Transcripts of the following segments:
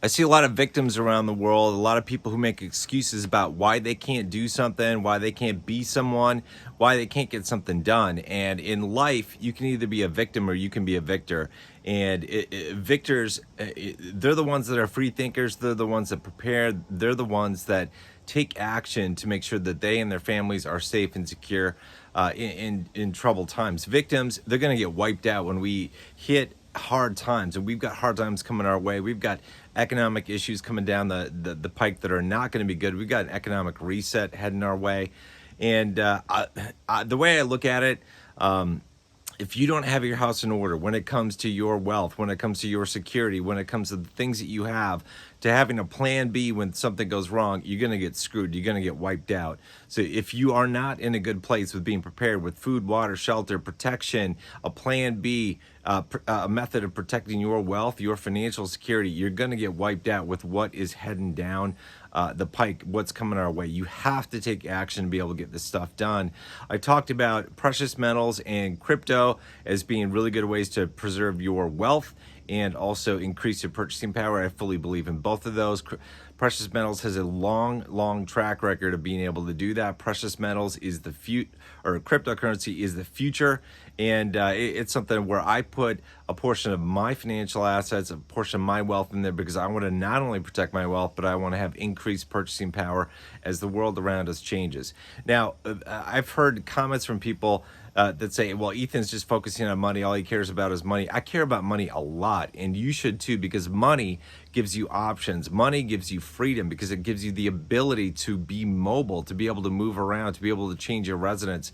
I see a lot of victims around the world, a lot of people who make excuses about why they can't do something, why they can't be someone, why they can't get something done. And in life, you can either be a victim or you can be a victor. And victors, they're the ones that are free thinkers, they're the ones that prepare, they're the ones that take action to make sure that they and their families are safe and secure in troubled times. Victims, they're going to get wiped out when we hit hard times, and we've got hard times coming our way. We've got economic issues coming down the pike that are not going to be good. We've got an economic reset heading our way. And the way I look at it, if you don't have your house in order when it comes to your wealth, when it comes to your security, when it comes to the things that you have, to having a plan B when something goes wrong, you're going to get screwed. You're going to get wiped out. So if you are not in a good place with being prepared with food, water, shelter, protection, a plan B, a method of protecting your wealth, your financial security, you're going to get wiped out with what is heading down the pike, what's coming our way. You have to take action to be able to get this stuff done. I talked about precious metals and crypto as being really good ways to preserve your wealth and also increase your purchasing power. I fully believe in both of those. Precious metals has a long track record of being able to do that. Precious metals is the future, or cryptocurrency is the future, and it's something where I put a portion of my financial assets, a portion of my wealth in there, because I want to not only protect my wealth, but I want to have increased purchasing power as the world around us changes. Now, I've heard comments from people that say, well, Ethan's just focusing on money. All he cares about is money. I care about money a lot, and you should too, because money gives you options. Money gives you freedom because it gives you the ability to be mobile, to be able to move around, to be able to change your residence.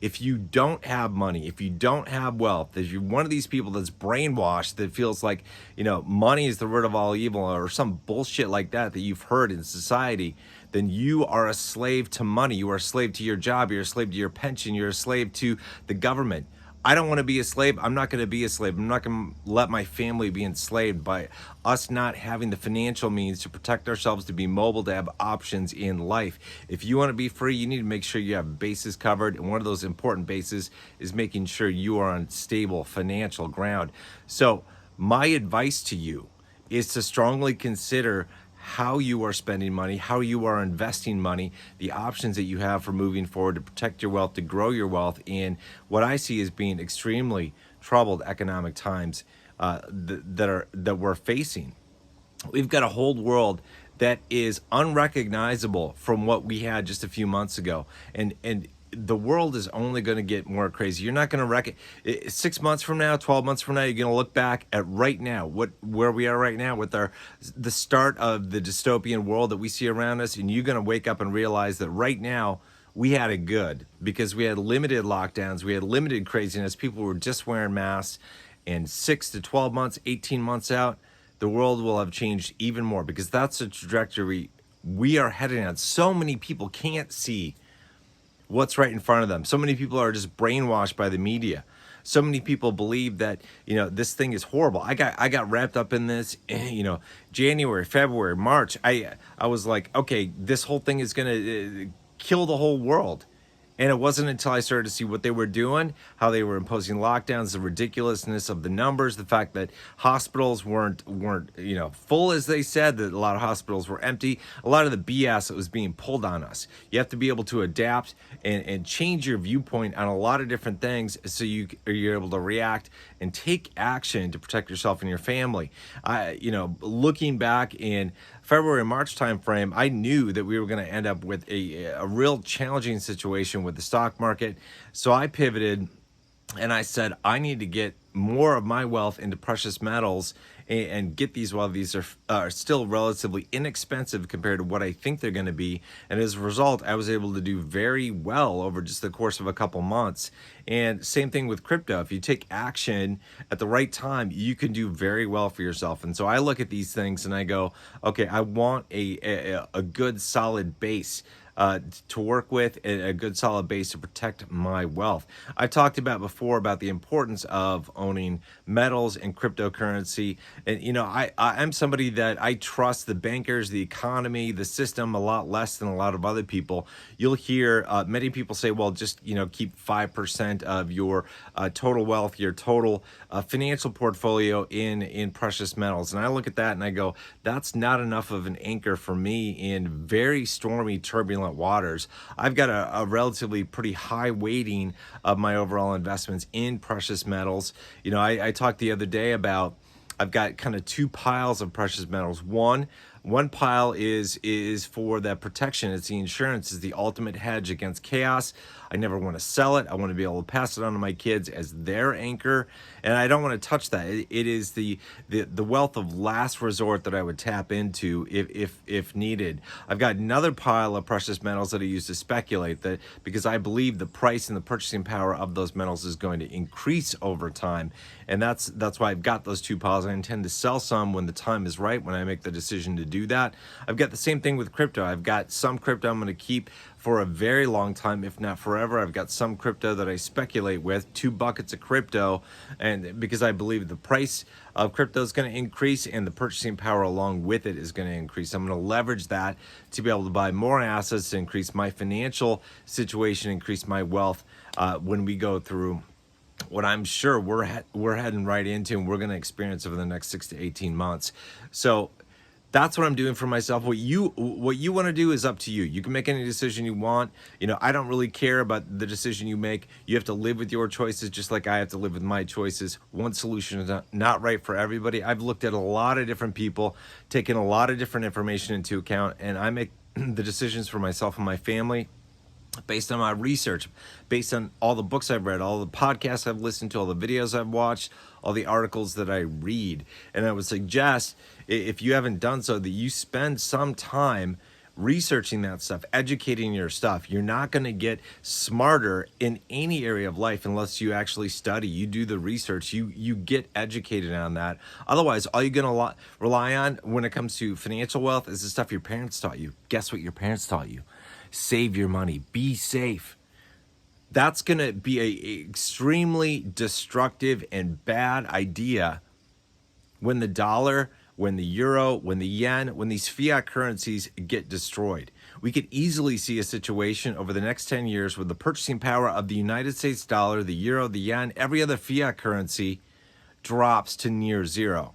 If you don't have money, if you don't have wealth, if you're one of these people that's brainwashed that feels like, money is the root of all evil or some bullshit like that you've heard in society, then you are a slave to money. You are a slave to your job. You're a slave to your pension. You're a slave to the government. I don't want to be a slave. I'm not going to be a slave. I'm not going to let my family be enslaved by us not having the financial means to protect ourselves, to be mobile, to have options in life. If you want to be free, you need to make sure you have bases covered. And one of those important bases is making sure you are on stable financial ground. So my advice to you is to strongly consider how you are spending money, how you are investing money, the options that you have for moving forward to protect your wealth, to grow your wealth in what I see as being extremely troubled economic times that we're facing. We've got a whole world that is unrecognizable from what we had just a few months ago, and the world is only going to get more crazy. You're not going to 6 months from now, 12 months from now, you're going to look back at right now, where we are right now with the start of the dystopian world that we see around us, and you're going to wake up and realize that right now we had it good because we had limited lockdowns, we had limited craziness, people were just wearing masks, and 6 to 12 months, 18 months out, the world will have changed even more because that's the trajectory we are heading on. So many people can't see what's right in front of them. So many people are just brainwashed by the media. So many people believe that, this thing is horrible. I got wrapped up in this, January, February, March. I was like, okay, this whole thing is going to kill the whole world. And it wasn't until I started to see what they were doing, how they were imposing lockdowns, the ridiculousness of the numbers, the fact that hospitals weren't full as they said, that a lot of hospitals were empty, a lot of the BS that was being pulled on us. You have to be able to adapt and change your viewpoint on a lot of different things so you're able to react and take action to protect yourself and your family. Looking back in February, March timeframe, I knew that we were going to end up with a real challenging situation with the stock market. So I pivoted and I said, I need to get more of my wealth into precious metals and get these while these are still relatively inexpensive compared to what I think they're going to be. And as a result, I was able to do very well over just the course of a couple months. And same thing with crypto. If you take action at the right time, you can do very well for yourself. And so I look at these things and I go, okay, I want a good solid base to work with, and a good solid base to protect my wealth. I talked about before about the importance of owning metals and cryptocurrency. And, I'm somebody that I trust the bankers, the economy, the system a lot less than a lot of other people. You'll hear many people say, well, just, keep 5% of your total wealth, your total financial portfolio in precious metals. And I look at that and I go, that's not enough of an anchor for me in very stormy, turbulent waters. I've got a relatively pretty high weighting of my overall investments in precious metals. I talked the other day about I've got kind of two piles of precious metals. One pile is for that protection. It's the insurance, is the ultimate hedge against chaos. I never want to sell it. I want to be able to pass it on to my kids as their anchor, and I don't want to touch that. It is the wealth of last resort that I would tap into if needed. I've got another pile of precious metals that I use to speculate, that because I believe the price and the purchasing power of those metals is going to increase over time, and that's why I've got those two piles. I intend to sell some when the time is right, when I make the decision to do that. I've got the same thing with crypto. I've got some crypto I'm going to keep for a very long time, if not forever. I've got some crypto that I speculate with, 2 buckets of crypto, and because I believe the price of crypto is going to increase and the purchasing power along with it is going to increase. I'm going to leverage that to be able to buy more assets, to increase my financial situation, increase my wealth when we go through what I'm sure we're heading right into and we're going to experience over the next 6 to 18 months. So that's what I'm doing for myself. What you want to do is up to you. You can make any decision you want. I don't really care about the decision you make. You have to live with your choices just like I have to live with my choices. One solution is not right for everybody. I've looked at a lot of different people, taken a lot of different information into account, and I make the decisions for myself and my family based on my research, based on all the books I've read, all the podcasts I've listened to, all the videos I've watched, all the articles that I read. And I would suggest, if you haven't done so, that you spend some time researching that stuff, educating your stuff. You're not going to get smarter in any area of life unless you actually study. You do the research. You get educated on that. Otherwise, all you're going to rely on when it comes to financial wealth is the stuff your parents taught you. Guess what your parents taught you? Save your money. Be safe. That's going to be an extremely destructive and bad idea when the dollar, when the euro, when the yen, when these fiat currencies get destroyed. We could easily see a situation over the next 10 years where the purchasing power of the United States dollar, the euro, the yen, every other fiat currency drops to near zero.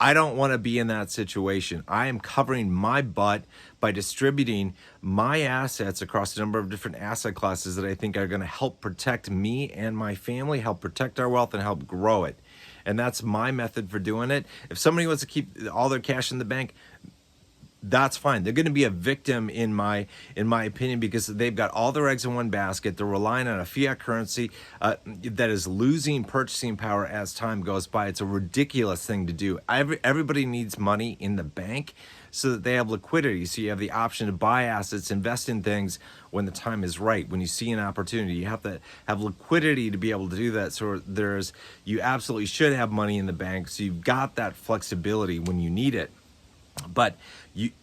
I don't want to be in that situation. I am covering my butt by distributing my assets across a number of different asset classes that I think are going to help protect me and my family, help protect our wealth, and help grow it. And that's my method for doing it. If somebody wants to keep all their cash in the bank, that's fine. They're going to be a victim in my opinion, because they've got all their eggs in one basket. They're relying on a fiat currency that is losing purchasing power as time goes by. It's a ridiculous thing to do. Everybody needs money in the bank so that they have liquidity. So you have the option to buy assets, invest in things when the time is right. When you see an opportunity, you have to have liquidity to be able to do that. So you absolutely should have money in the bank. So you've got that flexibility when you need it. But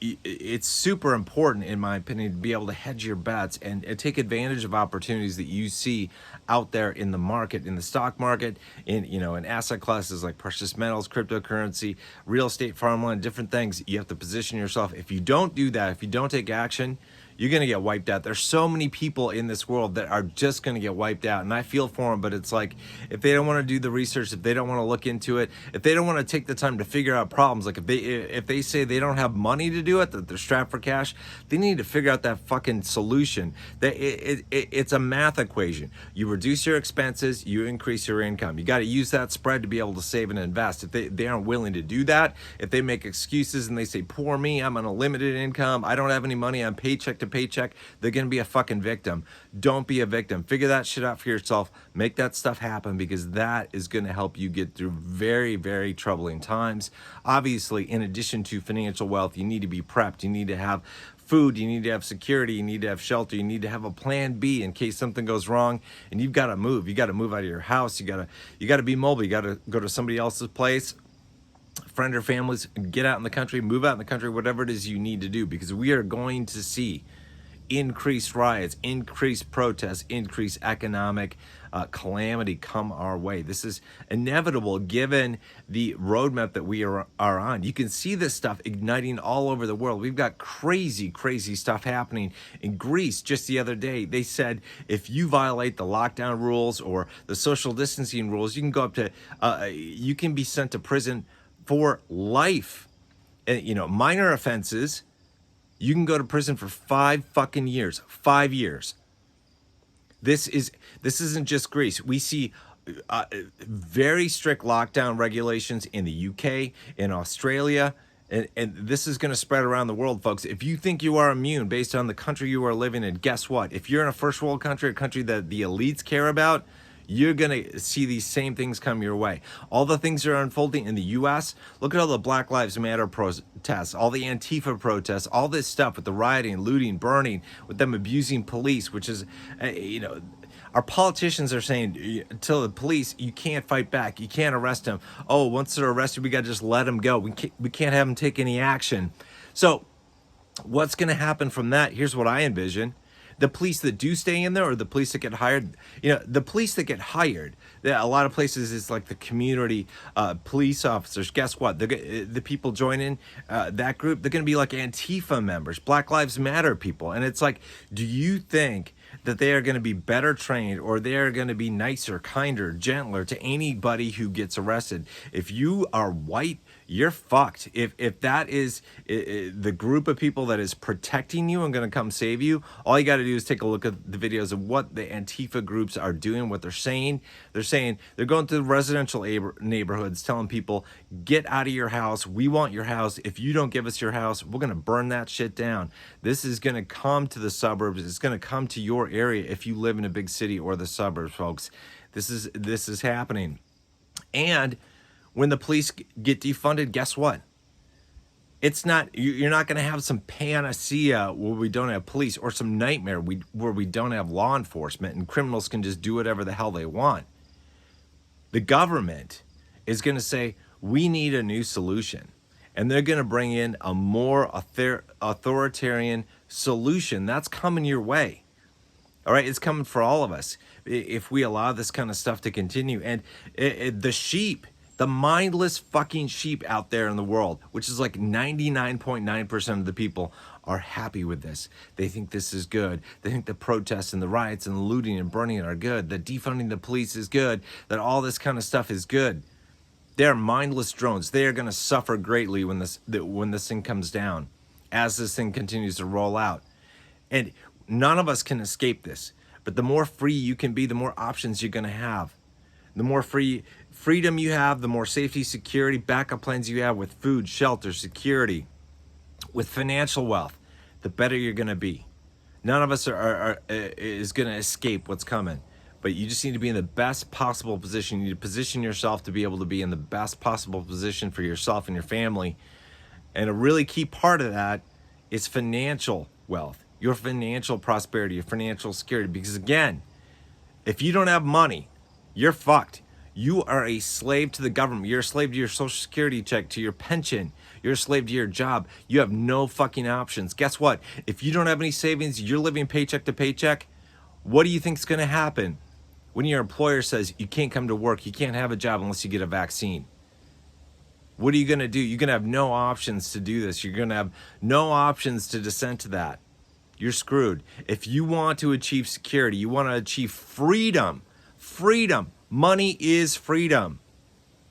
it's super important, in my opinion, to be able to hedge your bets and take advantage of opportunities that you see out there in the market, in the stock market, in asset classes like precious metals, cryptocurrency, real estate, farmland, different things. You have to position yourself. If you don't do that, if you don't take action, you're going to get wiped out. There's so many people in this world that are just going to get wiped out. And I feel for them, but it's like, if they don't want to do the research, if they don't want to look into it, if they don't want to take the time to figure out problems, like if they say they don't have money to do it, that they're strapped for cash, they need to figure out that fucking solution. It's a math equation. You reduce your expenses, you increase your income. You got to use that spread to be able to save and invest. If they aren't willing to do that, if they make excuses and they say, poor me, I'm on a limited income, I don't have any money, I'm paycheck to paycheck, they're going to be a fucking victim. Don't be a victim. Figure that shit out for yourself. Make that stuff happen, because that is going to help you get through very, very troubling times. Obviously, in addition to financial wealth, you need to be prepped. You need to have food, you need to have security, you need to have shelter, you need to have a plan B in case something goes wrong, and you've got to move. You got to move out of your house. You got to be mobile. You got to go to somebody else's place, friend or families, get out in the country, move out in the country, whatever it is you need to do, because we are going to see increased riots, increased protests, increased economic calamity come our way. This is inevitable given the roadmap that we are on. You can see this stuff igniting all over the world. We've got crazy, crazy stuff happening in Greece. Just the other day, they said if you violate the lockdown rules or the social distancing rules, you can go up to, you can be sent to prison for life. You know, minor offenses, you can go to prison for 5 fucking years. 5 years. This isn't just Greece. We see very strict lockdown regulations in the UK, in Australia, and this is going to spread around the world, folks. If you think you are immune based on the country you are living in, guess what? If you're in a first world country, a country that the elites care about, you're going to see these same things come your way. All the things that are unfolding in the U.S., look at all the Black Lives Matter protests, all the Antifa protests, all this stuff with the rioting, looting, burning, with them abusing police, which is, you know, our politicians are saying to the police, you can't fight back. You can't arrest them. Oh, once they're arrested, we got to just let them go. We can't have them take any action. So what's going to happen from that? Here's what I envision. The police that do stay in there, or the police that get hired, you know, the police that get hired, a lot of places it's like the community police officers. Guess what? The people joining that group, they're going to be like Antifa members, Black Lives Matter people. And it's like, do you think that they are going to be better trained, or they are going to be nicer, kinder, gentler to anybody who gets arrested? If you are white, you're fucked. If that is the group of people that is protecting you and going to come save you, all you got to do is take a look at the videos of what the Antifa groups are doing, what they're saying. They're saying they're going to the residential neighborhoods, telling people, get out of your house. We want your house. If you don't give us your house, we're going to burn that shit down. This is going to come to the suburbs. It's going to come to your area if you live in a big city or the suburbs, folks. This is happening. And when the police get defunded, guess what? It's not, you're not going to have some panacea where we don't have police, or some nightmare where we don't have law enforcement and criminals can just do whatever the hell they want. The government is going to say, we need a new solution. And they're going to bring in a more authoritarian solution. That's coming your way. All right, it's coming for all of us if we allow this kind of stuff to continue. And the sheep, the mindless fucking sheep out there in the world, which is like 99.9% of the people, are happy with this. They think this is good. They think the protests and the riots and the looting and burning are good. That defunding the police is good. That all this kind of stuff is good. They're mindless drones. They are going to suffer greatly when this thing comes down, as this thing continues to roll out. And none of us can escape this. But the more free you can be, the more options you're going to have. The more freedom you have, the more safety, security, backup plans you have with food, shelter, security, with financial wealth, the better you're going to be. None of us is going to escape what's coming. But you just need to be in the best possible position. You need to position yourself to be able to be in the best possible position for yourself and your family. And a really key part of that is financial wealth, your financial prosperity, your financial security. Because again, if you don't have money, you're fucked. You are a slave to the government. You're a slave to your social security check, to your pension. You're a slave to your job. You have no fucking options. Guess what? If you don't have any savings, you're living paycheck to paycheck. What do you think is going to happen when your employer says you can't come to work, you can't have a job unless you get a vaccine? What are you going to do? You're going to have no options to do this. You're going to have no options to dissent to that. You're screwed. If you want to achieve security, you want to achieve freedom. Money is freedom.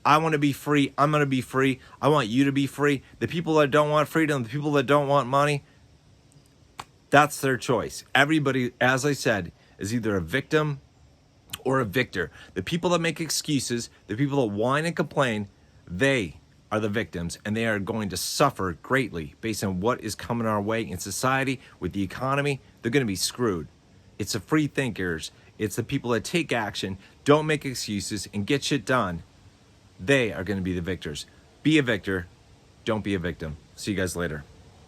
I want to be free. I'm going to be free. I want you to be free. The people that don't want freedom, the people that don't want money, that's their choice. Everybody, as I said, is either a victim or a victor. The people that make excuses, the people that whine and complain, they are the victims, and they are going to suffer greatly based on what is coming our way in society with the economy. They're going to be screwed. It's the free thinkers. It's the people that take action, don't make excuses, and get shit done. They are going to be the victors. Be a victor. Don't be a victim. See you guys later.